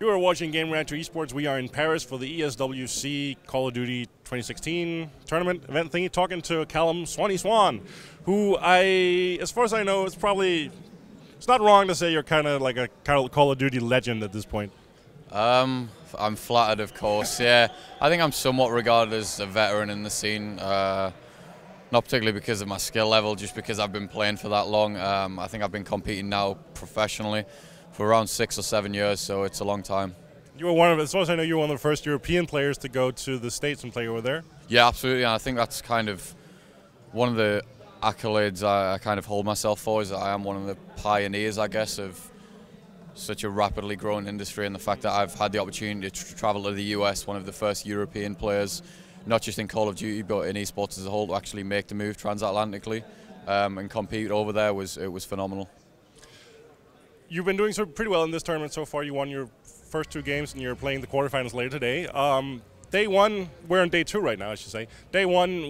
You are watching Gamereactor Esports. We are in Paris for the ESWC Call of Duty 2016 tournament event thingy, talking to Callum Swanny Swan, who as far as I know, it's not wrong to say you're kind of like a Call of Duty legend at this point. I'm flattered, of course, yeah. I think I'm somewhat regarded as a veteran in the scene, not particularly because of my skill level, just because I've been playing for that long. I think I've been competing now professionally for around 6 or 7 years, so it's a long time. You were as far as I know, you were one of the first European players to go to the States and play over there. Yeah, absolutely, and I think that's kind of one of the accolades I kind of hold myself for, is that I am one of the pioneers, I guess, of such a rapidly growing industry, and the fact that I've had the opportunity to travel to the US, one of the first European players, not just in Call of Duty but in esports as a whole, to actually make the move transatlantically and compete over there it was phenomenal. You've been doing pretty well in this tournament so far. You won your first 2 games and you're playing the quarterfinals later today. Day 1, we're on day 2 right now, I should say. Day 1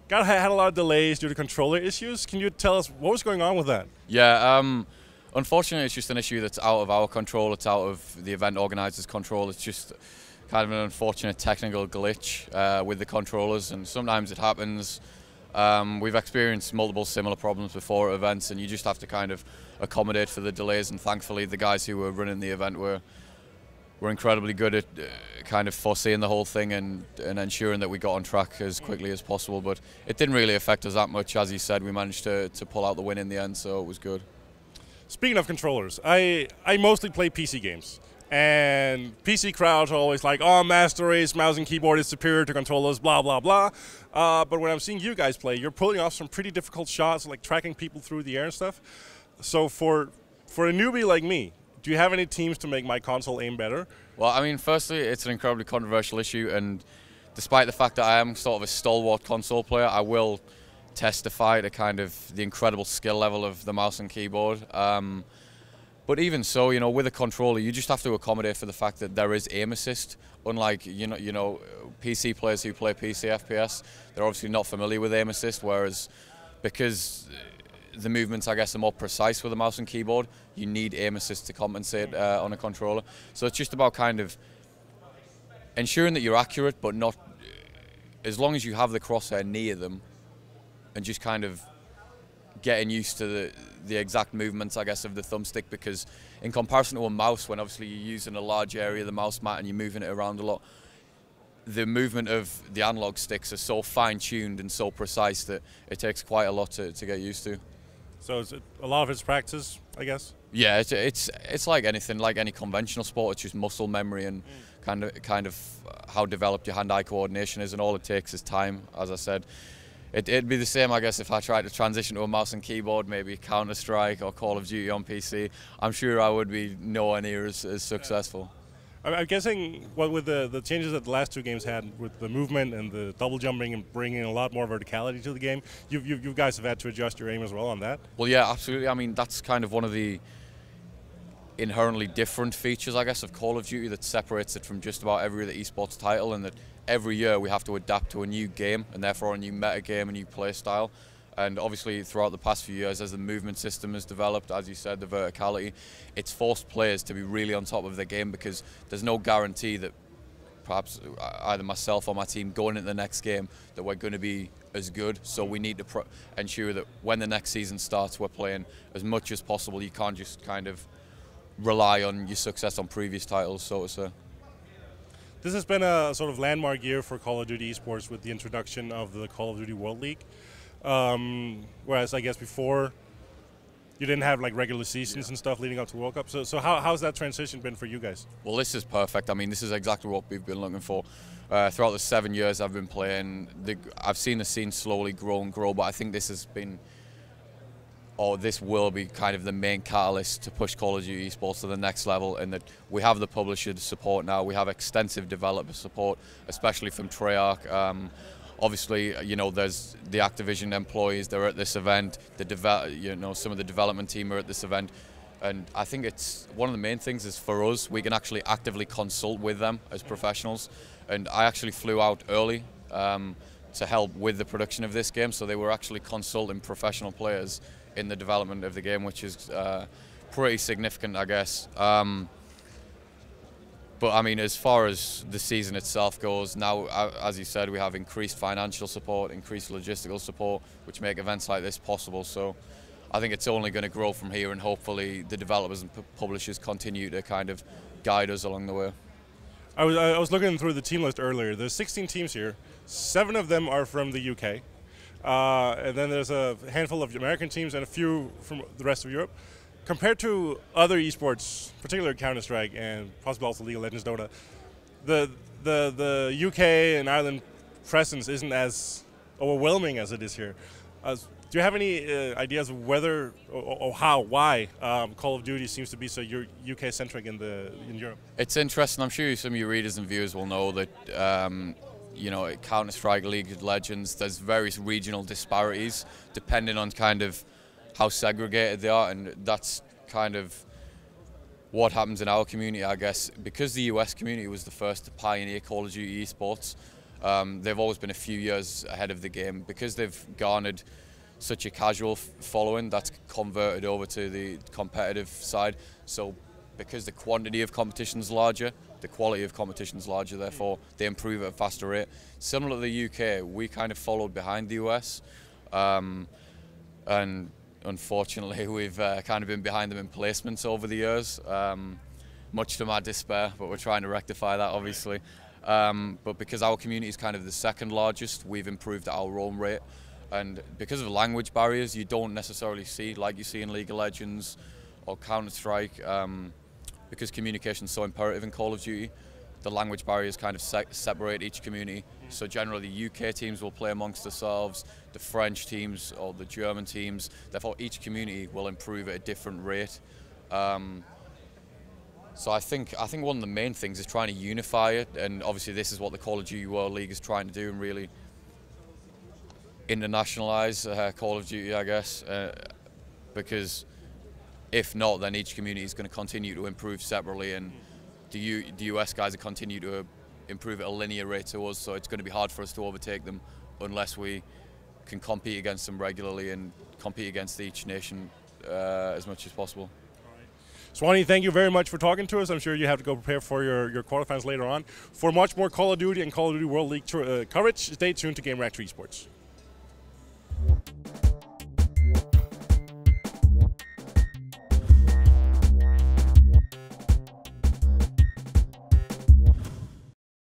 had a lot of delays due to controller issues. Can you tell us what was going on with that? Yeah, unfortunately it's just an issue that's out of our control, it's out of the event organizer's control. It's just kind of an unfortunate technical glitch with the controllers, and sometimes it happens. We've experienced multiple similar problems before at events, and you just have to kind of accommodate for the delays, and thankfully the guys who were running the event were incredibly good at kind of foreseeing the whole thing and ensuring that we got on track as quickly as possible. But it didn't really affect us that much. As you said, we managed to pull out the win in the end, so it was good. Speaking of controllers, I mostly play PC games, and PC crowds are always like, oh, Master Race, mouse and keyboard is superior to controllers, blah, blah, blah. But when I'm seeing you guys play, you're pulling off some pretty difficult shots, like tracking people through the air and stuff. So for a newbie like me, do you have any teams to make my console aim better? Well, I mean, firstly, it's an incredibly controversial issue, and despite the fact that I am sort of a stalwart console player, I will testify to kind of the incredible skill level of the mouse and keyboard. But even so, you know, with a controller, you just have to accommodate for the fact that there is aim assist. Unlike you know, PC players who play PC FPS, they're obviously not familiar with aim assist. Whereas, because the movements, I guess, are more precise with a mouse and keyboard, you need aim assist to compensate on a controller. So it's just about kind of ensuring that you're accurate, but not, as long as you have the crosshair near them, and just kind of getting used to the exact movements, I guess, of the thumbstick. Because in comparison to a mouse, when obviously you're using a large area of the mouse mat and you're moving it around a lot, the movement of the analog sticks are so fine-tuned and so precise that it takes quite a lot to get used to. So a lot of it's practice, I guess? Yeah, it's like anything, like any conventional sport. It's just muscle memory and kind of how developed your hand-eye coordination is, and all it takes is time, as I said. It'd be the same, I guess, if I tried to transition to a mouse and keyboard, maybe Counter-Strike or Call of Duty on PC. I'm sure I would be nowhere near as successful. I'm guessing, well, with the changes that the last 2 games had, with the movement and the double jumping and bringing a lot more verticality to the game, you guys have had to adjust your aim as well on that? Well, yeah, absolutely. I mean, that's kind of one of the inherently different features, I guess, of Call of Duty that separates it from just about every other esports title, and that every year we have to adapt to a new game, and therefore a new meta game, a new play style. And obviously throughout the past few years, as the movement system has developed, as you said, the verticality, it's forced players to be really on top of their game, because there's no guarantee that perhaps either myself or my team going into the next game that we're going to be as good. So we need to ensure that when the next season starts, we're playing as much as possible. You can't just kind of rely on your success on previous titles, so to say. This has been a sort of landmark year for Call of Duty esports with the introduction of the Call of Duty World League. Whereas I guess before you didn't have like regular seasons and stuff leading up to World Cup. So how's that transition been for you guys? Well, this is perfect. I mean, this is exactly what we've been looking for. Throughout the 7 years I've been playing, I've seen the scene slowly grow and grow, but I think this has been, or this will be, kind of the main catalyst to push Call of Duty esports to the next level, in that we have the publisher support now, we have extensive developer support, especially from Treyarch. Obviously, you know, there's the Activision employees, they're at this event, some of the development team are at this event, and I think it's one of the main things is for us, we can actually actively consult with them as professionals. And I actually flew out early to help with the production of this game, so they were actually consulting professional players in the development of the game, which is pretty significant, I guess. But I mean, as far as the season itself goes, now, as you said, we have increased financial support, increased logistical support, which make events like this possible. So I think it's only going to grow from here, and hopefully the developers and publishers continue to kind of guide us along the way. I was looking through the team list earlier. There's 16 teams here. 7 of them are from the UK. And then there's a handful of American teams and a few from the rest of Europe. Compared to other esports, particularly Counter-Strike and possibly also League of Legends, Dota, the UK and Ireland presence isn't as overwhelming as it is here. Do you have any ideas of whether or why Call of Duty seems to be so UK-centric in Europe? It's interesting. I'm sure some of your readers and viewers will know that you know, Counter-Strike, League of Legends, there's various regional disparities depending on kind of how segregated they are, and that's kind of what happens in our community, I guess. Because the US community was the first to pioneer Call of Duty esports, they've always been a few years ahead of the game. Because they've garnered such a casual following, that's converted over to the competitive side. So because the quantity of competition is larger, the quality of competition is larger, therefore they improve at a faster rate. Similar to the UK, we kind of followed behind the US, and unfortunately we've kind of been behind them in placements over the years, much to my despair, but we're trying to rectify that, obviously. But because our community is kind of the second largest, we've improved our roam rate, and because of language barriers you don't necessarily see, like you see in League of Legends or Counter-Strike, because communication is so imperative in Call of Duty, the language barriers kind of separate each community. So generally the UK teams will play amongst themselves, the French teams or the German teams, therefore each community will improve at a different rate. So I think one of the main things is trying to unify it, and obviously this is what the Call of Duty World League is trying to do, and really internationalise Call of Duty, I guess, because if not, then each community is going to continue to improve separately, and the US guys will continue to improve at a linear rate to us, so it's going to be hard for us to overtake them unless we can compete against them regularly and compete against each nation as much as possible. Swanny, thank you very much for talking to us. I'm sure you have to go prepare for your quarterfinals later on. For much more Call of Duty and Call of Duty World League coverage, stay tuned to Gamereactor Esports.